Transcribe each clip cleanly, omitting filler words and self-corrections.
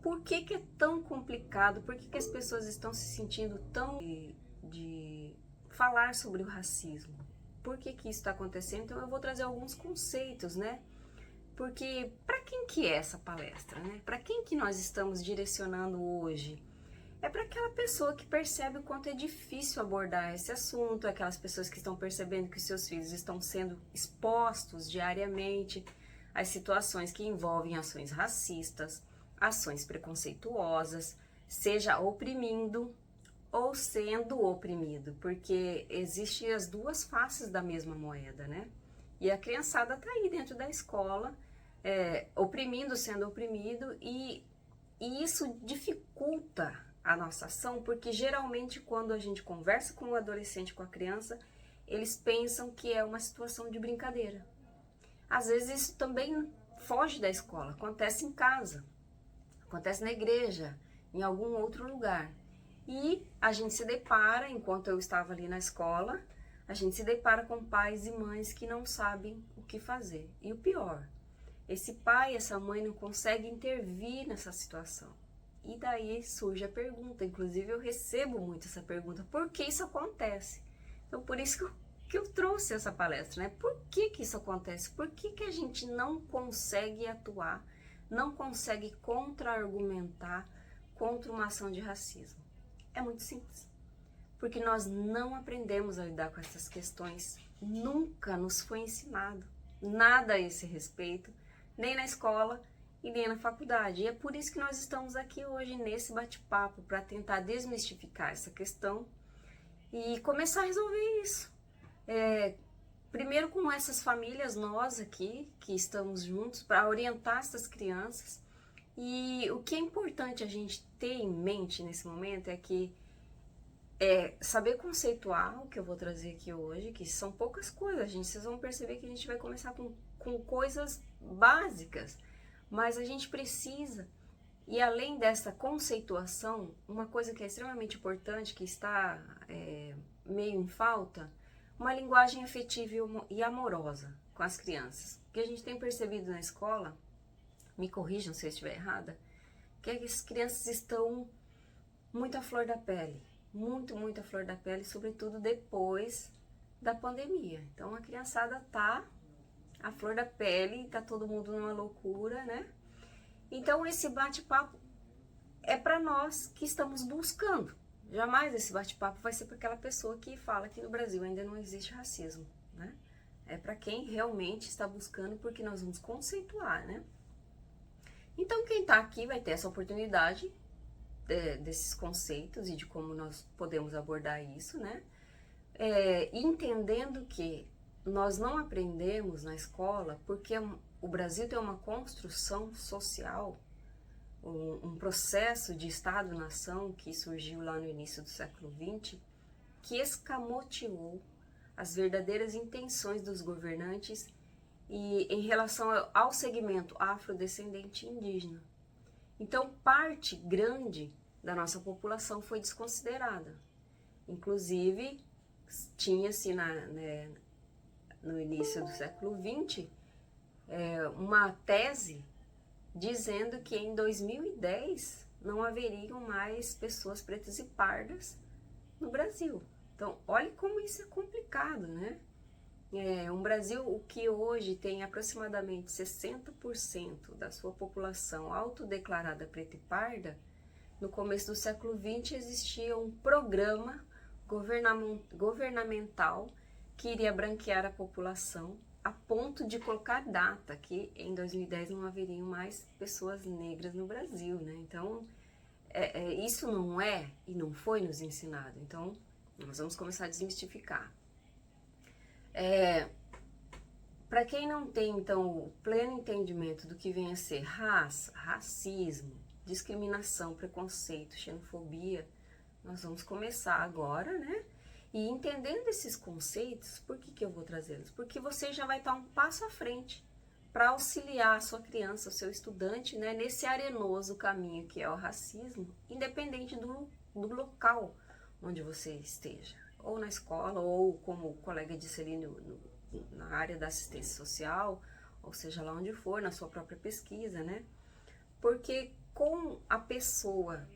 por que que é tão complicado? Por que que as pessoas estão se sentindo tão de falar sobre o racismo? Por que que isso está acontecendo? Então eu vou trazer alguns conceitos, né? Porque para quem que é essa palestra, né? Para quem que nós estamos direcionando hoje? É para aquela pessoa que percebe o quanto é difícil abordar esse assunto, aquelas pessoas que estão percebendo que os seus filhos estão sendo expostos diariamente às situações que envolvem ações racistas, ações preconceituosas, seja oprimindo ou sendo oprimido, porque existem as duas faces da mesma moeda, né? E a criançada tá aí dentro da escola, oprimindo, sendo oprimido, e isso dificulta a nossa ação, porque geralmente quando a gente conversa com o adolescente, com a criança, eles pensam que é uma situação de brincadeira. Às vezes isso também foge da escola, acontece em casa, acontece na igreja, em algum outro lugar. E a gente se depara, enquanto eu estava ali na escola, a gente se depara com pais e mães que não sabem o que fazer. E o pior, esse pai, essa mãe não consegue intervir nessa situação. E daí surge a pergunta, inclusive eu recebo muito essa pergunta, por que isso acontece? Então por isso que eu trouxe essa palestra, né? Por que que isso acontece? Por que que a gente não consegue atuar, não consegue contra-argumentar contra uma ação de racismo? É muito simples, porque nós não aprendemos a lidar com essas questões, nunca nos foi ensinado nada a esse respeito, nem na escola e nem na faculdade. E é por isso que nós estamos aqui hoje nesse bate-papo, para tentar desmistificar essa questão e começar a resolver isso. Primeiro com essas famílias, nós aqui, que estamos juntos, para orientar essas crianças. E o que é importante a gente ter em mente nesse momento é que saber conceituar o que eu vou trazer aqui hoje, que são poucas coisas, gente. Vocês vão perceber que a gente vai começar com coisas básicas, mas a gente precisa, e além dessa conceituação, uma coisa que é extremamente importante, que está meio em falta, uma linguagem afetiva e amorosa com as crianças. O que a gente tem percebido na escola, me corrijam se eu estiver errada, que as crianças estão muito à flor da pele, muito à flor da pele, sobretudo depois da pandemia. Então a criançada tá à flor da pele, tá todo mundo numa loucura, né? Então esse bate-papo é para nós que estamos buscando. Jamais esse bate-papo vai ser para aquela pessoa que fala que no Brasil ainda não existe racismo, né? É para quem realmente está buscando, porque nós vamos conceituar, né? Então quem tá aqui vai ter essa oportunidade desses conceitos e de como nós podemos abordar isso, né? Entendendo que nós não aprendemos na escola porque o Brasil tem uma construção social, um processo de Estado-nação que surgiu lá no início do século XX, que escamoteou as verdadeiras intenções dos governantes e em relação ao segmento afrodescendente e indígena. Então, parte grande da nossa população foi desconsiderada. Inclusive, tinha-se no início do século XX uma tese dizendo que em 2010 não haveriam mais pessoas pretas e pardas no Brasil. Então, olha como isso é complicado, né? Um Brasil que hoje tem aproximadamente 60% da sua população autodeclarada preta e parda, no começo do século XX existia um programa governamental que iria branquear a população a ponto de colocar data que em 2010 não haveriam mais pessoas negras no Brasil, né? Então, isso não é e não foi nos ensinado. Então, nós vamos começar a desmistificar. Para quem não tem, então, o pleno entendimento do que vem a ser raça, racismo, discriminação, preconceito, xenofobia, nós vamos começar agora, né? E entendendo esses conceitos, por que eu vou trazê-los? Porque você já vai estar um passo à frente para auxiliar a sua criança, o seu estudante, né, nesse arenoso caminho que é o racismo, independente do local onde você esteja, ou na escola, ou como colega disse ali na área da assistência social, ou seja lá onde for, na sua própria pesquisa, né? Porque com a pessoa,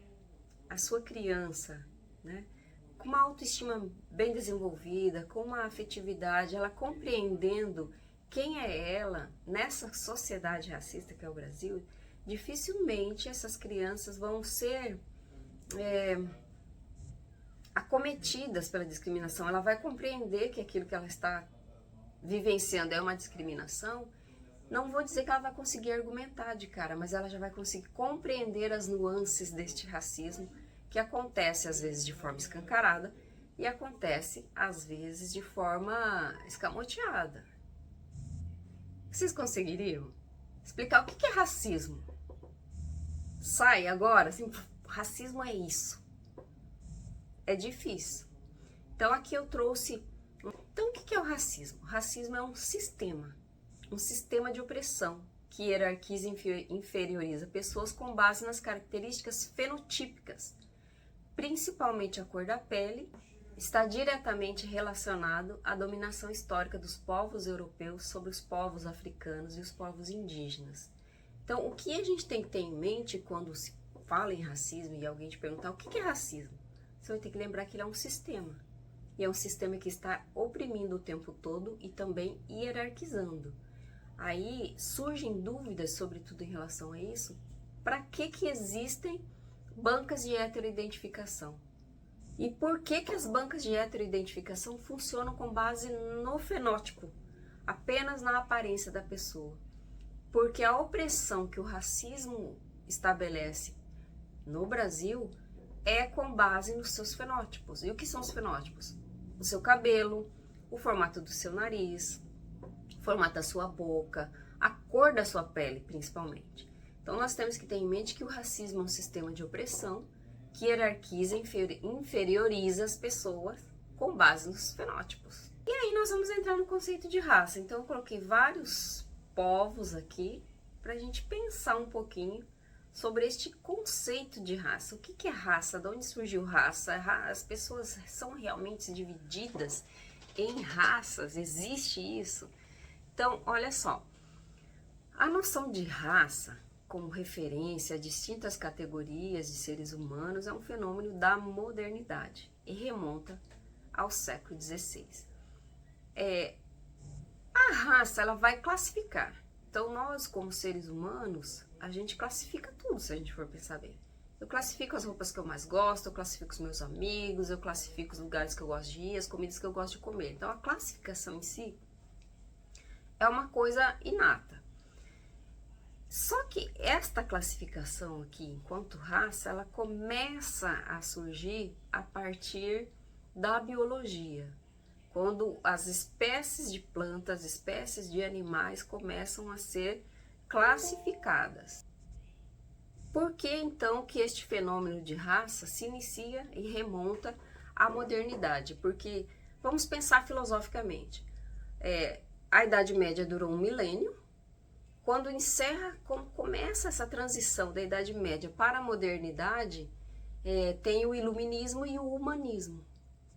a sua criança, né, com uma autoestima bem desenvolvida, com uma afetividade, ela compreendendo quem é ela nessa sociedade racista que é o Brasil, dificilmente essas crianças vão ser acometidas pela discriminação. Ela vai compreender que aquilo que ela está vivenciando é uma discriminação. Não vou dizer que ela vai conseguir argumentar de cara, mas ela já vai conseguir compreender as nuances deste racismo que acontece às vezes de forma escancarada e acontece às vezes de forma escamoteada. Vocês conseguiriam explicar o que é racismo? Sai agora, assim, racismo é isso. É difícil. Então aqui eu trouxe... Então o que é o racismo? O racismo é um sistema de opressão que hierarquiza e inferioriza pessoas com base nas características fenotípicas, principalmente a cor da pele, está diretamente relacionado à dominação histórica dos povos europeus sobre os povos africanos e os povos indígenas. Então, o que a gente tem que ter em mente quando se fala em racismo e alguém te perguntar o que é racismo? Você vai ter que lembrar que ele é um sistema. E é um sistema que está oprimindo o tempo todo e também hierarquizando. Aí surgem dúvidas, sobretudo em relação a isso. Para que existem bancas de heteroidentificação? E por que as bancas de heteroidentificação funcionam com base no fenótipo, apenas na aparência da pessoa? Porque a opressão que o racismo estabelece no Brasil é com base nos seus fenótipos. E o que são os fenótipos? O seu cabelo, o formato do seu nariz, o formato da sua boca, a cor da sua pele, principalmente. Então nós temos que ter em mente que o racismo é um sistema de opressão que hierarquiza e inferioriza as pessoas com base nos fenótipos. E aí nós vamos entrar no conceito de raça. Então eu coloquei vários povos aqui para a gente pensar um pouquinho sobre este conceito de raça. O que é raça? De onde surgiu raça? As pessoas são realmente divididas em raças? Existe isso? Então, olha só. A noção de raça, como referência a distintas categorias de seres humanos, é um fenômeno da modernidade e remonta ao século XVI. A raça, ela vai classificar. Então, nós, como seres humanos, a gente classifica tudo, se a gente for pensar bem. Eu classifico as roupas que eu mais gosto, eu classifico os meus amigos, eu classifico os lugares que eu gosto de ir, as comidas que eu gosto de comer. Então, a classificação em si é uma coisa inata. Só que esta classificação aqui, enquanto raça, ela começa a surgir a partir da biologia. Quando as espécies de plantas, espécies de animais começam a ser classificadas. Por que então que este fenômeno de raça se inicia e remonta à modernidade? Porque vamos pensar filosoficamente. A Idade Média durou 1 milênio. Quando começa essa transição da Idade Média para a modernidade, tem o iluminismo e o humanismo.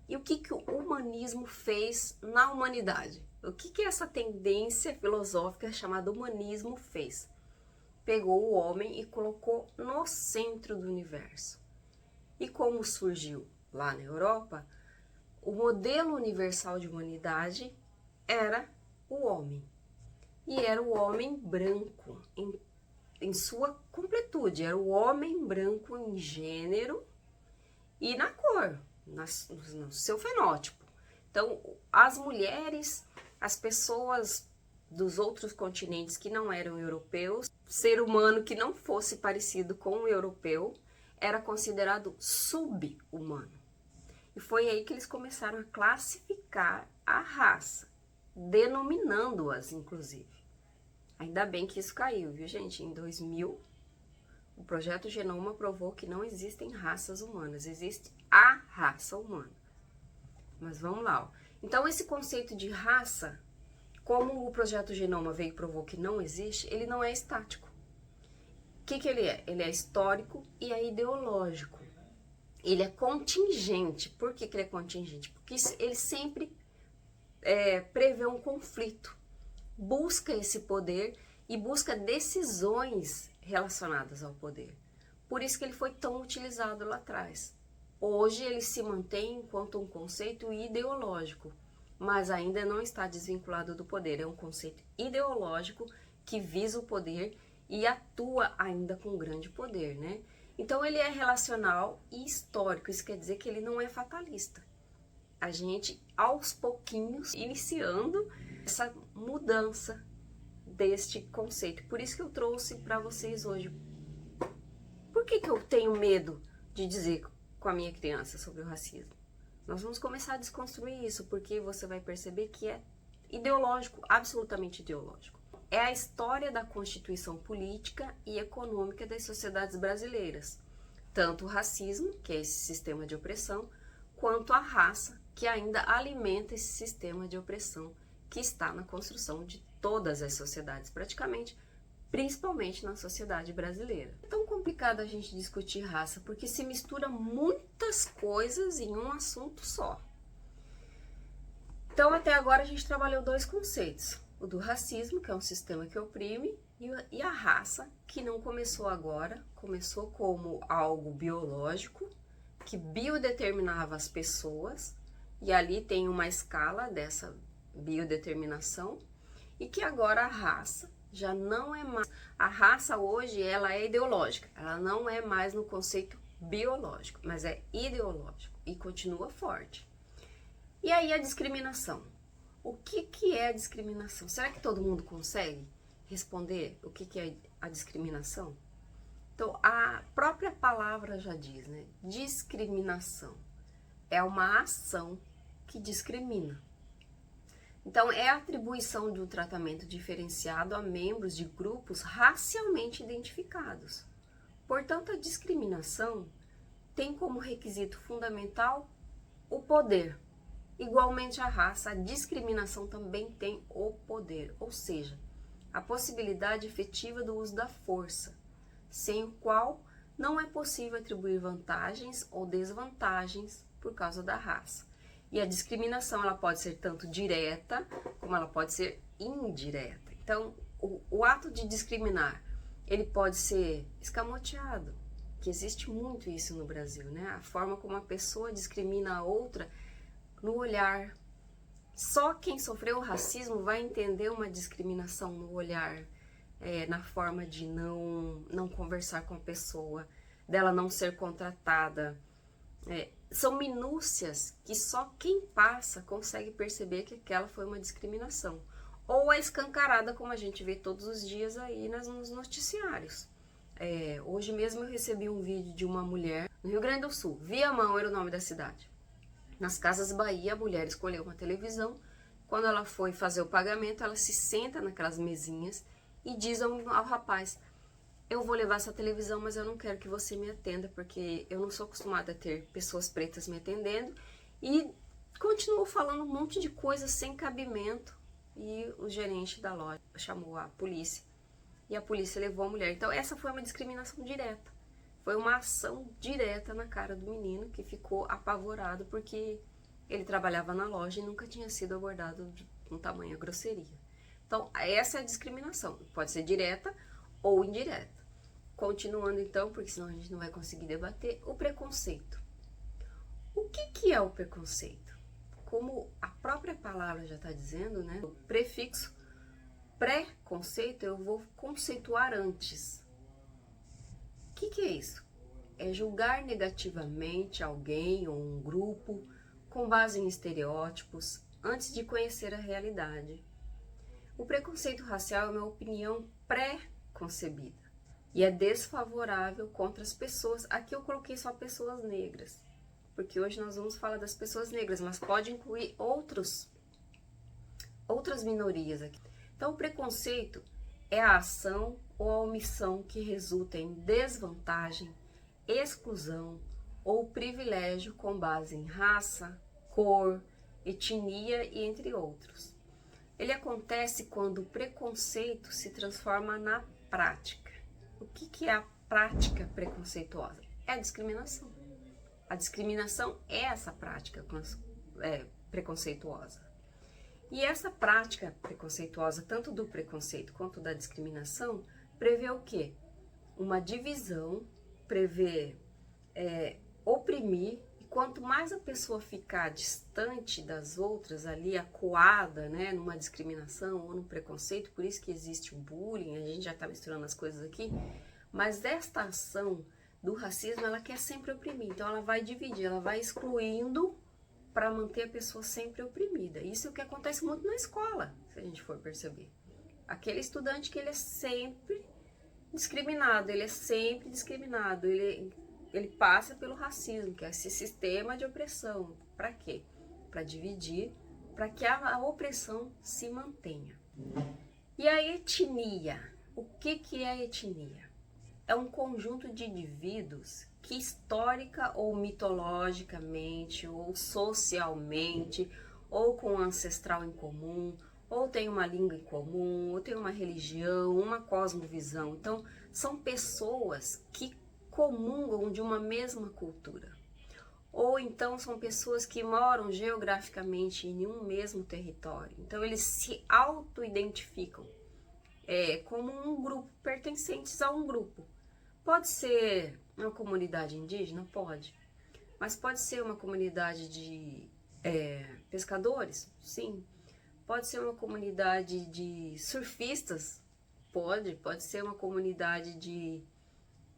E o que o humanismo fez na humanidade? O que essa tendência filosófica chamada humanismo fez? Pegou o homem e colocou no centro do universo. E como surgiu lá na Europa, o modelo universal de humanidade era o homem. E era o homem branco em sua completude. Era o homem branco em gênero e na cor, no seu fenótipo. Então, as mulheres, as pessoas dos outros continentes que não eram europeus, ser humano que não fosse parecido com o europeu, era considerado sub-humano. E foi aí que eles começaram a classificar a raça, denominando-as, inclusive. Ainda bem que isso caiu, viu, gente? Em 2000, o Projeto Genoma provou que não existem raças humanas, existe a raça humana. Mas vamos lá, ó. Então, esse conceito de raça, como o Projeto Genoma veio e provou que não existe, ele não é estático. O que ele é? Ele é histórico e é ideológico. Ele é contingente. Por que ele é contingente? Porque ele sempre prevê um conflito, busca esse poder e busca decisões relacionadas ao poder. Por isso que ele foi tão utilizado lá atrás. Hoje ele se mantém enquanto um conceito ideológico, mas ainda não está desvinculado do poder. É um conceito ideológico que visa o poder e atua ainda com grande poder, né? Então ele é relacional e histórico, isso quer dizer que ele não é fatalista. A gente, aos pouquinhos, iniciando essa mudança deste conceito. Por isso que eu trouxe para vocês hoje. Por que eu tenho medo de dizer com a minha criança sobre o racismo? Nós vamos começar a desconstruir isso, porque você vai perceber que é ideológico, absolutamente ideológico. É a história da constituição política e econômica das sociedades brasileiras. Tanto o racismo, que é esse sistema de opressão, quanto a raça, que ainda alimenta esse sistema de opressão que está na construção de todas as sociedades, praticamente, principalmente na sociedade brasileira. É tão complicado a gente discutir raça, porque se mistura muitas coisas em um assunto só. Então, até agora a gente trabalhou dois conceitos. O do racismo, que é um sistema que oprime, e a raça, que não começou agora, começou como algo biológico, que biodeterminava as pessoas, e ali tem uma escala dessa biodeterminação, e que agora a raça já não é mais. A raça hoje, ela é ideológica, ela não é mais no conceito biológico, mas é ideológico e continua forte. E aí a discriminação. O que é a discriminação? Será que todo mundo consegue responder o que é a discriminação? Então, a própria palavra já diz, né? Discriminação é uma ação que discrimina. Então, é a atribuição de um tratamento diferenciado a membros de grupos racialmente identificados. Portanto, a discriminação tem como requisito fundamental o poder. Igualmente a raça, a discriminação também tem o poder, ou seja, a possibilidade efetiva do uso da força, sem o qual não é possível atribuir vantagens ou desvantagens por causa da raça. E a discriminação ela pode ser tanto direta, como ela pode ser indireta. Então, o ato de discriminar, ele pode ser escamoteado, que existe muito isso no Brasil, né? A forma como a pessoa discrimina a outra no olhar. Só quem sofreu o racismo vai entender uma discriminação no olhar, na forma de não conversar com a pessoa, dela não ser contratada. São minúcias que só quem passa consegue perceber que aquela foi uma discriminação. Ou é escancarada, como a gente vê todos os dias aí nos noticiários. Hoje mesmo eu recebi um vídeo de uma mulher no Rio Grande do Sul, Viamão era o nome da cidade. Nas Casas Bahia, a mulher escolheu uma televisão. Quando ela foi fazer o pagamento, ela se senta naquelas mesinhas e diz ao rapaz: eu vou levar essa televisão, mas eu não quero que você me atenda, porque eu não sou acostumada a ter pessoas pretas me atendendo. E continuou falando um monte de coisas sem cabimento. E o gerente da loja chamou a polícia. E a polícia levou a mulher. Então essa foi uma discriminação direta. Foi uma ação direta na cara do menino, que ficou apavorado porque ele trabalhava na loja e nunca tinha sido abordado com tamanha grosseria. Então, essa é a discriminação. Pode ser direta ou indireta. Continuando então, porque senão a gente não vai conseguir debater, o preconceito. O que é o preconceito? Como a própria palavra já está dizendo, né? O prefixo pré-conceito eu vou conceituar antes. O que é isso? É julgar negativamente alguém ou um grupo com base em estereótipos antes de conhecer a realidade. O preconceito racial é uma opinião pré-concebida e é desfavorável contra as pessoas. Aqui eu coloquei só pessoas negras, porque hoje nós vamos falar das pessoas negras, mas pode incluir outras minorias aqui. Então, o preconceito é a ação ou a omissão que resulta em desvantagem, exclusão ou privilégio com base em raça, cor, etnia e entre outros. Ele acontece quando o preconceito se transforma na prática. O que é a prática preconceituosa? É a discriminação. A discriminação é essa prática preconceituosa. E essa prática preconceituosa, tanto do preconceito quanto da discriminação, prevê o quê? Uma divisão prevê oprimir, e quanto mais a pessoa ficar distante das outras, ali acuada, né, numa discriminação ou no preconceito, por isso que existe o bullying, a gente já está misturando as coisas aqui, mas esta ação do racismo, ela quer sempre oprimir, então ela vai dividir, ela vai excluindo para manter a pessoa sempre oprimida. Isso é o que acontece muito na escola, se a gente for perceber. Aquele estudante que ele é sempre discriminado, ele passa pelo racismo, que é esse sistema de opressão. Para quê? Para dividir, para que a opressão se mantenha. E a etnia? O que é a etnia? É um conjunto de indivíduos que histórica ou mitologicamente, ou socialmente, ou com um ancestral em comum, ou tem uma língua em comum, ou tem uma religião, uma cosmovisão. Então, são pessoas que comungam de uma mesma cultura. Ou então são pessoas que moram geograficamente em um mesmo território. Então, eles se auto-identificam como um grupo, pertencentes a um grupo. Pode ser uma comunidade indígena? Pode. Mas pode ser uma comunidade de pescadores? Sim. Pode ser uma comunidade de surfistas? Pode. Pode ser uma comunidade de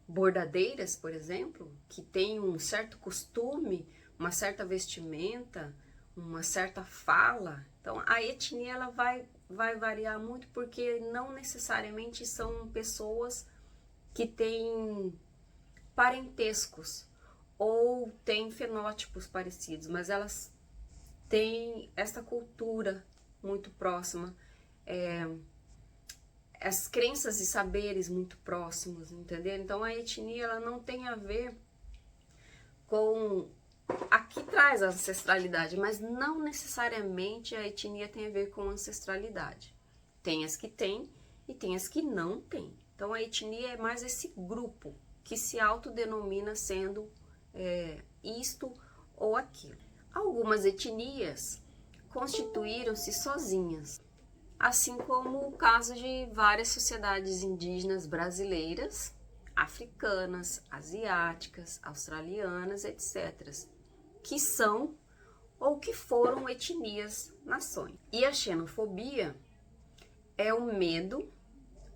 bordadeiras, por exemplo, que tem um certo costume, uma certa vestimenta, uma certa fala. Então, a etnia ela vai variar muito, porque não necessariamente são pessoas que têm parentescos ou têm fenótipos parecidos, mas elas têm essa cultura muito próxima, as crenças e saberes muito próximos, entendeu? Então a etnia ela não tem a ver com... Aqui traz a ancestralidade, mas não necessariamente a etnia tem a ver com ancestralidade. Tem as que tem e tem as que não tem. Então a etnia é mais esse grupo que se autodenomina sendo isto ou aquilo. Algumas etnias constituíram-se sozinhas, assim como o caso de várias sociedades indígenas brasileiras, africanas, asiáticas, australianas, etc., que são ou que foram etnias-nações. E a xenofobia é o medo,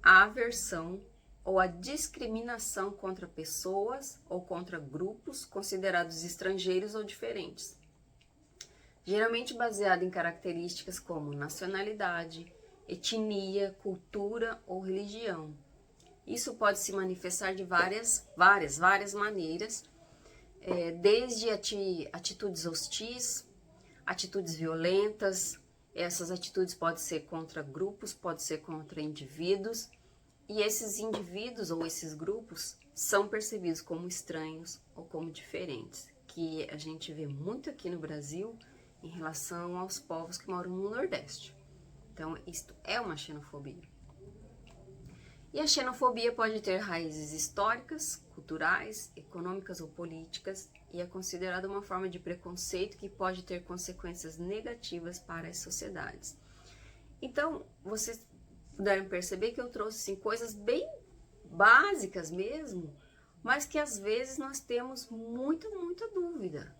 a aversão ou a discriminação contra pessoas ou contra grupos considerados estrangeiros ou diferentes, geralmente baseado em características como nacionalidade, etnia, cultura ou religião. Isso pode se manifestar de várias maneiras, desde atitudes hostis, atitudes violentas. Essas atitudes podem ser contra grupos, pode ser contra indivíduos, e esses indivíduos ou esses grupos são percebidos como estranhos ou como diferentes, que a gente vê muito aqui no Brasil em relação aos povos que moram no Nordeste. Então, isto é uma xenofobia. E a xenofobia pode ter raízes históricas, culturais, econômicas ou políticas, e é considerada uma forma de preconceito que pode ter consequências negativas para as sociedades. Então, vocês puderam perceber que eu trouxe assim, coisas bem básicas mesmo, mas que às vezes nós temos muita dúvida.